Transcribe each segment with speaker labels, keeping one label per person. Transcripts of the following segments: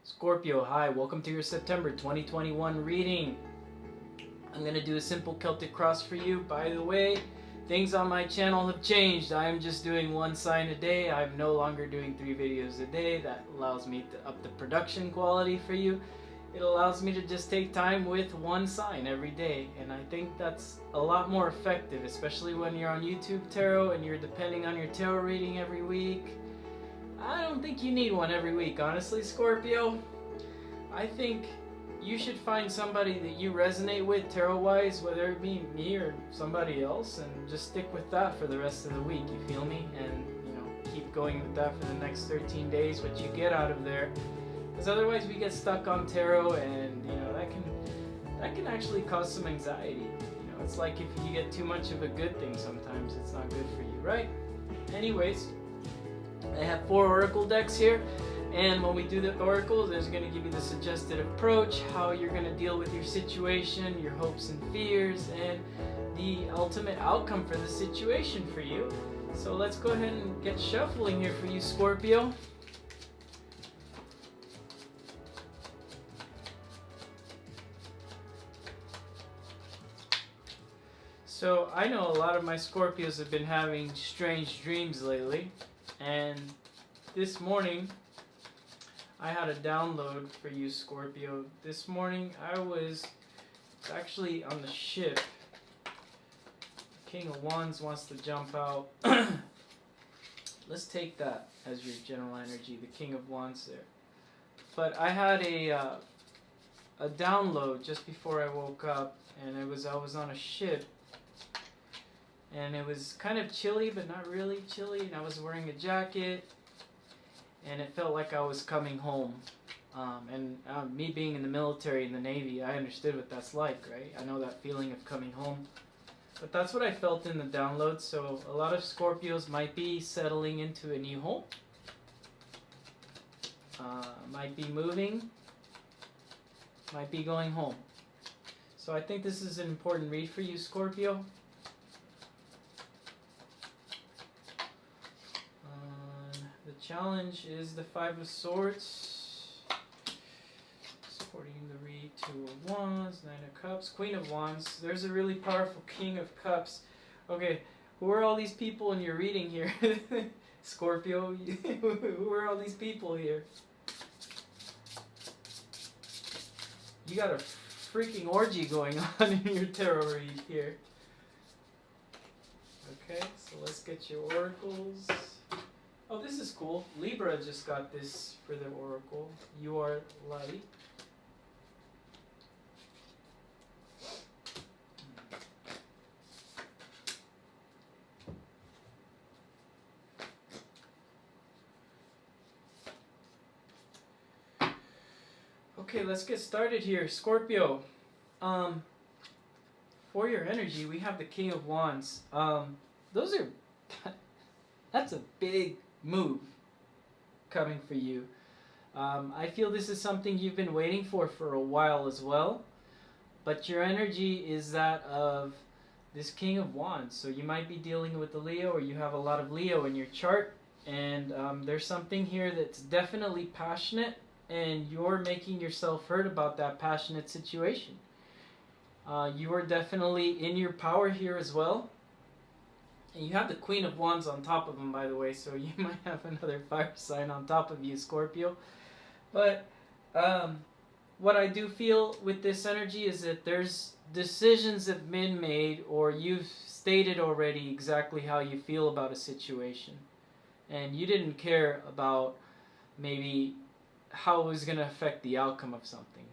Speaker 1: Scorpio, hi, welcome to your September 2021 reading. I'm going to do a simple Celtic cross for you. By the way, things on my channel have changed. I am just doing one sign a day. I'm no longer doing 3 videos a day. That allows me to up the production quality for you. It allows me to just take time with one sign every day, and I think that's a lot more effective, especially when you're on YouTube Tarot and you're depending on your tarot reading every week. I don't think you need one every week, honestly, Scorpio. I think you should find somebody that you resonate with tarot-wise, whether it be me or somebody else, and just stick with that for the rest of the week, you feel me? And, keep going with that for the next 13 days, what you get out of there. Because otherwise we get stuck on tarot, and, that can actually cause some anxiety. It's like if you get too much of a good thing, sometimes it's not good for you, right? Anyways, I have 4 oracle decks here, and when we do the oracles, there's going to give you the suggested approach, how you're going to deal with your situation, your hopes and fears, and the ultimate outcome for the situation for you. So let's go ahead and get shuffling here for you, Scorpio. So I know a lot of my Scorpios have been having strange dreams lately. And this morning, I had a download for you, Scorpio. This morning, I was actually on the ship. King of Wands wants to jump out. Let's take that as your general energy, the King of Wands there. But I had a download just before I woke up, and I was on a ship. And it was kind of chilly, but not really chilly, and I was wearing a jacket, and it felt like I was coming home. Me being in the military, in the Navy, I understood what that's like, right? I know that feeling of coming home. But that's what I felt in the download, so a lot of Scorpios might be settling into a new home. Might be moving, might be going home. So I think this is an important read for you, Scorpio. The challenge is the 5 of Swords, supporting the read. 2 of Wands, 9 of Cups, Queen of Wands. There's a really powerful King of Cups. Okay, who are all these people in your reading here? Scorpio, who are all these people here? You got a freaking orgy going on in your tarot read here. Okay, so let's get your oracles. Oh, this is cool. Libra just got this for the oracle. You are light. Okay, let's get started here. Scorpio. For your energy, we have the King of Wands. Those are... That's a big move coming for you. I feel this is something you've been waiting for a while as well, but your energy is that of this King of Wands. So you might be dealing with the Leo, or you have a lot of Leo in your chart, and there's something here that's definitely passionate, and you're making yourself heard about that passionate situation. You are definitely in your power here as well. And you have the Queen of Wands on top of them, by the way, so you might have another fire sign on top of you, Scorpio. But what I do feel with this energy is that there's decisions that have been made, or you've stated already exactly how you feel about a situation. And you didn't care about maybe how it was going to affect the outcome of something,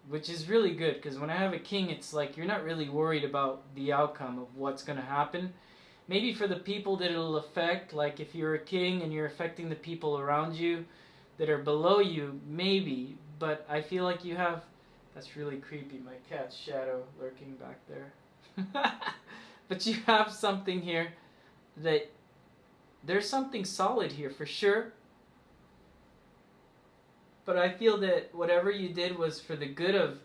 Speaker 1: which is really good, because when I have a king, it's like you're not really worried about the outcome of what's going to happen. Maybe for the people that it'll affect, like if you're a king and you're affecting the people around you that are below you, maybe. But I feel like you have... That's really creepy, my cat's shadow lurking back there. But you have something here that... There's something solid here for sure. But I feel that whatever you did was for the good of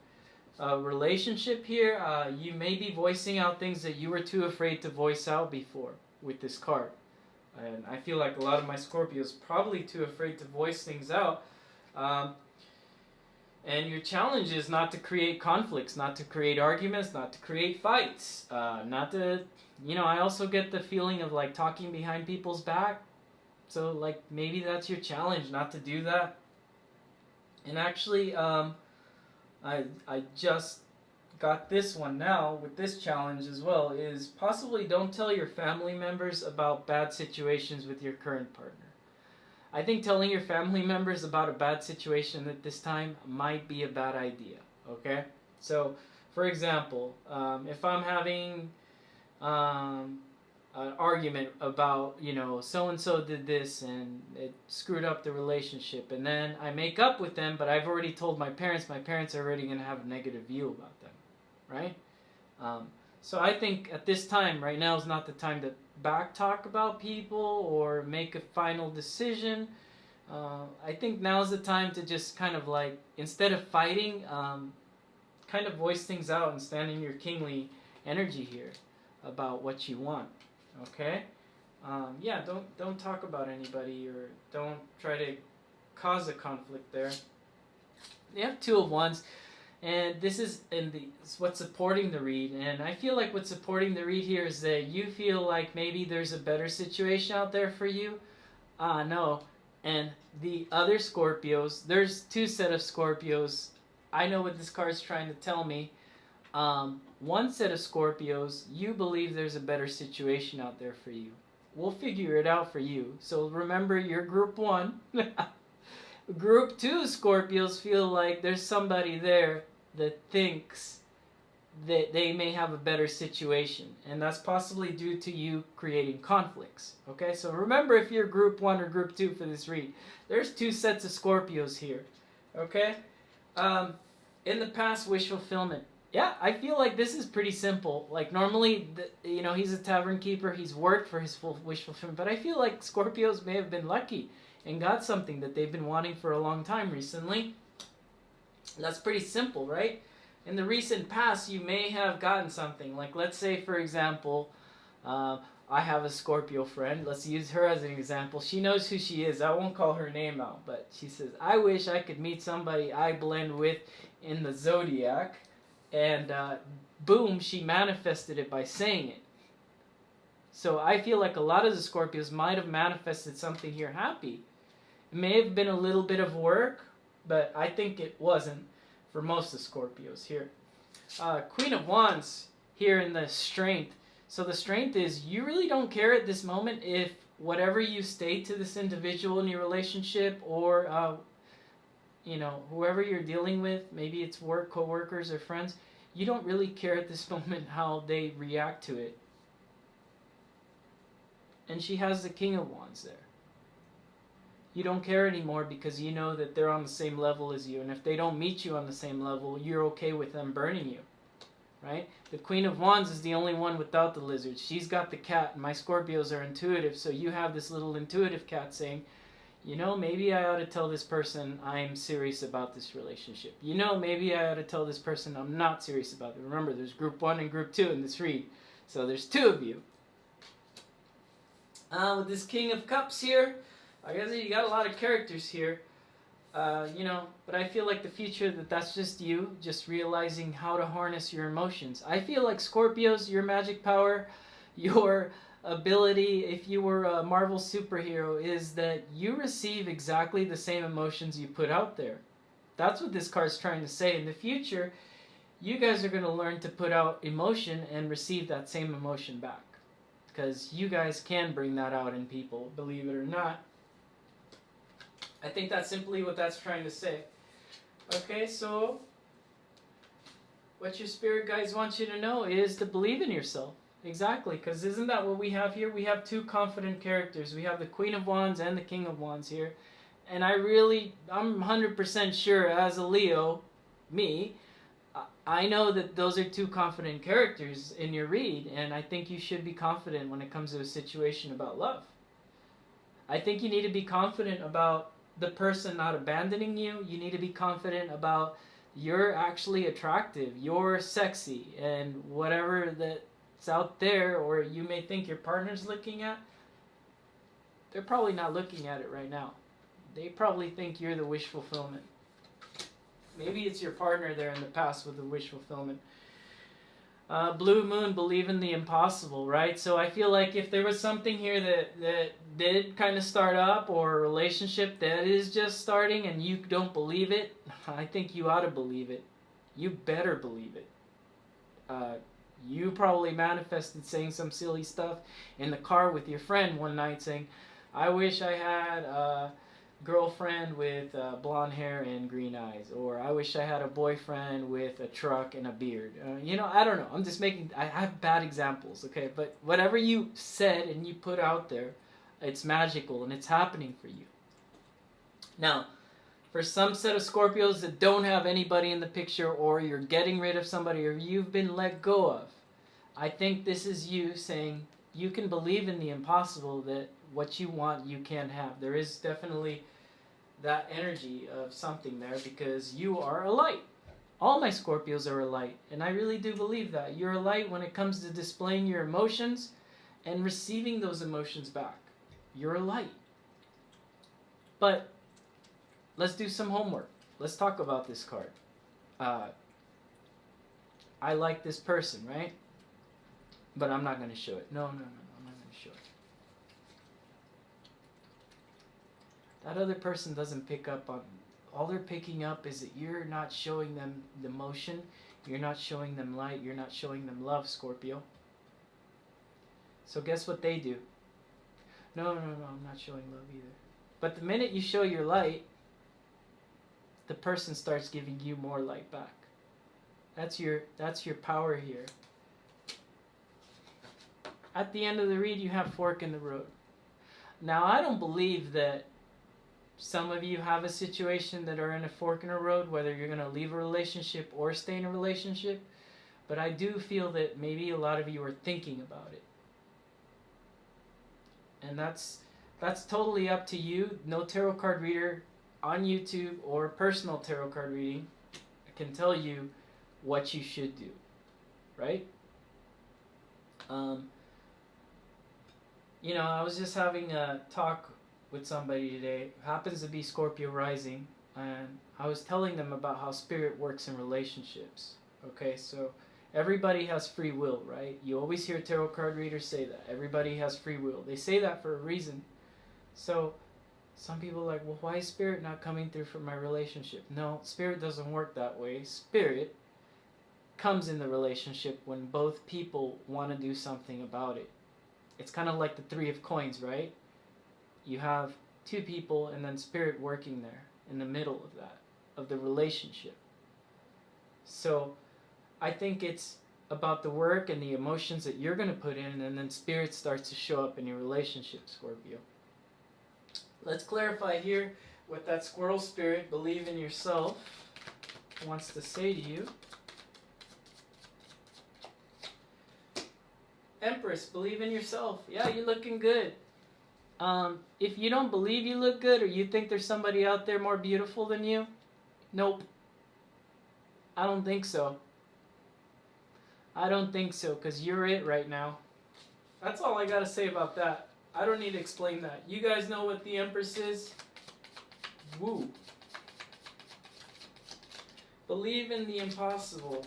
Speaker 1: relationship here. You may be voicing out things that you were too afraid to voice out before with this card. And I feel like a lot of my Scorpios probably too afraid to voice things out. And your challenge is not to create conflicts, not to create arguments, not to create fights, not to, I also get the feeling of like talking behind people's back. So like maybe that's your challenge, not to do that. And actually, I just got this one now with this challenge as well, is possibly don't tell your family members about bad situations with your current partner. I think telling your family members about a bad situation at this time might be a bad idea, okay? So, for example, if I'm having an argument about, so-and-so did this and it screwed up the relationship, and then I make up with them, but I've already told my parents are already going to have a negative view about them, right? So I think at this time, right now is not the time to back talk about people or make a final decision. I think now's the time to just kind of like, instead of fighting, kind of voice things out and stand in your kingly energy here about what you want. Okay? Yeah, don't talk about anybody or don't try to cause a conflict there. You have Two of Wands. And this is what's supporting the read. And I feel like what's supporting the read here is that you feel like maybe there's a better situation out there for you. No. And the other Scorpios, there's two set of Scorpios. I know what this card's trying to tell me. One set of Scorpios, you believe there's a better situation out there for you. We'll figure it out for you. So remember, you're group 1. Group 2 Scorpios feel like there's somebody there that thinks that they may have a better situation, and that's possibly due to you creating conflicts. Okay, so remember, if you're group 1 or group 2 for this read, there's two sets of Scorpios here. Okay, in the past, wish fulfillment. Yeah, I feel like this is pretty simple. Like normally, he's a tavern keeper, he's worked for his full wish fulfillment, but I feel like Scorpios may have been lucky and got something that they've been wanting for a long time recently. That's pretty simple, right? In the recent past, you may have gotten something. Like, let's say, for example, I have a Scorpio friend. Let's use her as an example. She knows who she is. I won't call her name out, but she says, I wish I could meet somebody I blend with in the zodiac. And boom, she manifested it by saying it. So I feel like a lot of the Scorpios might have manifested something here happy. It may have been a little bit of work, but I think it wasn't for most of Scorpios here. Queen of Wands here in the strength. So the strength is you really don't care at this moment if whatever you state to this individual in your relationship or whoever you're dealing with, maybe it's work, co-workers or friends, you don't really care at this moment how they react to it. And she has the King of Wands there. You don't care anymore because you know that they're on the same level as you. And if they don't meet you on the same level, you're okay with them burning you. Right? The Queen of Wands is the only one without the lizard. She's got the cat. And my Scorpios are intuitive. So you have this little intuitive cat saying, maybe I ought to tell this person I'm serious about this relationship. Maybe I ought to tell this person I'm not serious about it. Remember, there's group 1 and group 2 in this read. So there's two of you. With this King of Cups here, I guess you got a lot of characters here, but I feel like the future that's just you, just realizing how to harness your emotions. I feel like Scorpios, your magic power, your ability, if you were a Marvel superhero, is that you receive exactly the same emotions you put out there. That's what this card's trying to say. In the future, you guys are going to learn to put out emotion and receive that same emotion back. Because you guys can bring that out in people, believe it or not. I think that's simply what that's trying to say. Okay, so what your spirit guides want you to know is to believe in yourself. Exactly, because isn't that what we have here? We have two confident characters. We have the Queen of Wands and the King of Wands here. And I'm 100% sure as a Leo, I know that those are two confident characters in your read, and I think you should be confident when it comes to a situation about love. I think you need to be confident about the person not abandoning you. You need to be confident about you're actually attractive, you're sexy, and whatever that's out there or you may think your partner's looking at, they're probably not looking at it right now. They probably think you're the wish fulfillment. Maybe it's your partner there in the past with the wish fulfillment. Blue moon, believe in the impossible, right? So I feel like if there was something here that did kind of start up, or a relationship that is just starting and you don't believe it, I think you ought to believe it. You better believe it. You probably manifested saying some silly stuff in the car with your friend one night saying, I wish I had a girlfriend with blonde hair and green eyes, or I wish I had a boyfriend with a truck and a beard. I don't know. I'm just I have bad examples, okay? But whatever you said and you put out there, it's magical and it's happening for you. Now, for some set of Scorpios that don't have anybody in the picture, or you're getting rid of somebody, or you've been let go of, I think this is you saying you can believe in the impossible, that what you want you can have. There is definitely that energy of something there, because you are a light. All my Scorpios are a light, and I really do believe that. You're a light when it comes to displaying your emotions and receiving those emotions back. You're a light. But let's do some homework. Let's talk about this card. I like this person, right? But I'm not going to show it. No, I'm not going to show it. That other person doesn't pick up on... All they're picking up is that you're not showing them the emotion. You're not showing them light. You're not showing them love, Scorpio. So guess what they do? No, I'm not showing love either. But the minute you show your light, the person starts giving you more light back. That's your power here. At the end of the read, you have fork in the road. Now, I don't believe that some of you have a situation that are in a fork in the road, whether you're going to leave a relationship or stay in a relationship. But I do feel that maybe a lot of you are thinking about it. And that's totally up to you. No tarot card reader on YouTube or personal tarot card reading can tell you what you should do, right? I was just having a talk with somebody today, happens to be Scorpio rising, and I was telling them about how spirit works in relationships. Okay, so everybody has free will, right? You always hear tarot card readers say that. Everybody has free will. They say that for a reason. So some people are like, well, why is spirit not coming through for my relationship? No, spirit doesn't work that way. Spirit comes in the relationship when both people want to do something about it. It's kind of like the Three of Coins, right? You have two people and then spirit working there in the middle of that, of the relationship. So I think it's about the work and the emotions that you're going to put in, and then spirit starts to show up in your relationship, Scorpio. Let's clarify here what that squirrel spirit, believe in yourself, wants to say to you. Empress, believe in yourself. Yeah, you're looking good. If you don't believe you look good, or you think there's somebody out there more beautiful than you, nope. I don't think so. I don't think so, because you're it right now. That's all I got to say about that. I don't need to explain that. You guys know what the Empress is? Woo. Believe in the impossible.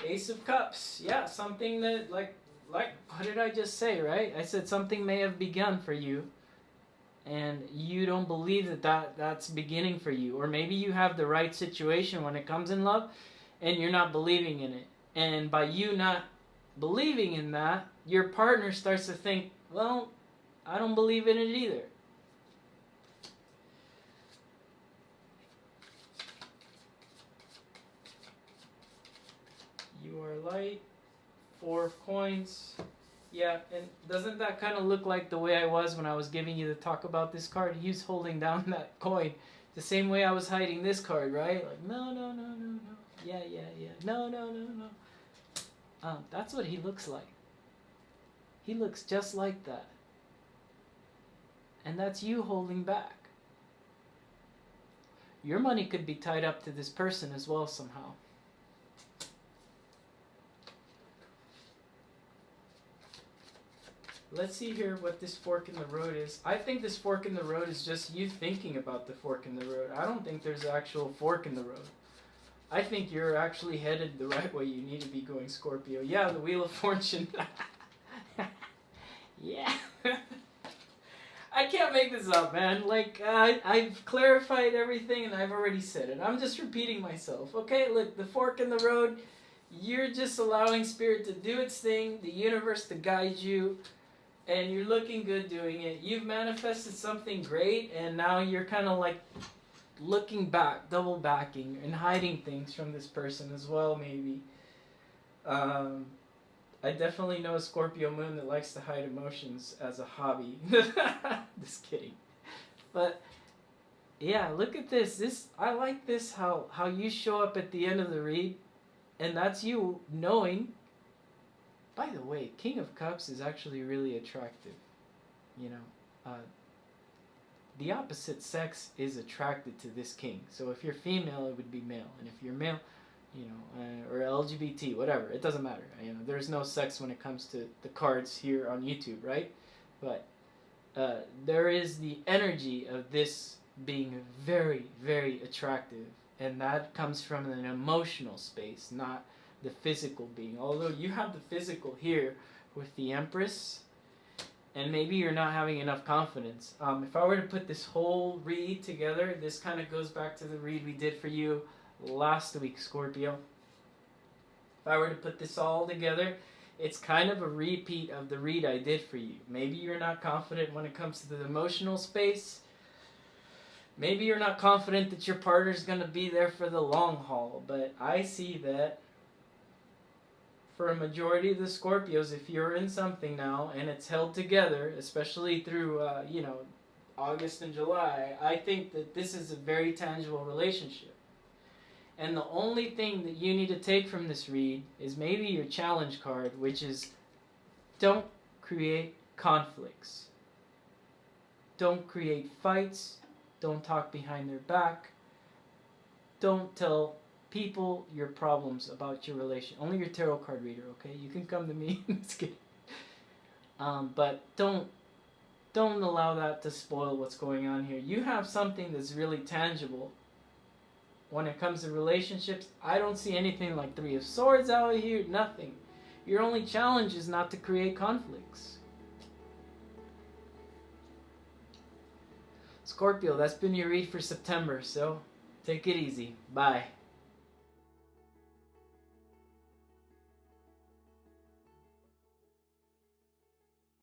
Speaker 1: Ace of Cups. Yeah, something that, like, what did I just say, right? I said something may have begun for you, and you don't believe that's beginning for you. Or maybe you have the right situation when it comes in love, and you're not believing in it. And by you not believing in that, your partner starts to think, well, I don't believe in it either. You are light. Four of Coins. Yeah, and doesn't that kind of look like the way I was when I was giving you the talk about this card? He's holding down that coin the same way I was hiding this card, right? Like, no. Yeah. No. That's what he looks like. He looks just like that. And that's you holding back. Your money could be tied up to this person as well somehow. let's see here what this fork in the road is. I think this fork in the road is just you thinking about the fork in the road. I don't think there's an actual fork in the road. I think you're actually headed the right way you need to be going, Scorpio. Yeah, the Wheel of Fortune. Yeah. I can't make this up, man. Like, I've clarified everything and I've already said it. I'm just repeating myself. Okay, look, the fork in the road, you're just allowing Spirit to do its thing, the universe to guide you, and you're looking good doing it. You've manifested something great, and now you're kind of like looking back, double backing, and hiding things from this person as well, maybe. I definitely know a Scorpio moon that likes to hide emotions as a hobby. Just kidding. But yeah, look at this. I like this, how you show up at the end of the read, and that's you knowing. By the way, King of Cups is actually really attractive. You know, the opposite sex is attracted to this king. So if you're female, it would be male, and if you're male, you know, or LGBT, whatever, it doesn't matter. You know, there's no sex when it comes to the cards here on YouTube, right? But there is the energy of this being very, very attractive, and that comes from an emotional space, not the physical being. Although you have the physical here with the Empress, and maybe you're not having enough confidence. If I were to put this whole read together, this kind of goes back to the read we did for you last week, Scorpio. If I were to put this all together, it's kind of a repeat of the read I did for you. Maybe you're not confident when it comes to the emotional space. Maybe you're not confident that your partner's going to be there for the long haul. But I see that for a majority of the Scorpios, if you're in something now and it's held together, especially through, August and July, I think that this is a very tangible relationship. And the only thing that you need to take from this read is maybe your challenge card, which is don't create conflicts. Don't create fights. Don't talk behind their back. Don't tell people your problems about your relation. Only your tarot card reader, okay? You can come to me. It's good. But don't allow that to spoil what's going on here. You have something that's really tangible. When it comes to relationships, I don't see anything like Three of Swords out here, nothing. Your only challenge is not to create conflicts. Scorpio, that's been your read for September, so take it easy. Bye.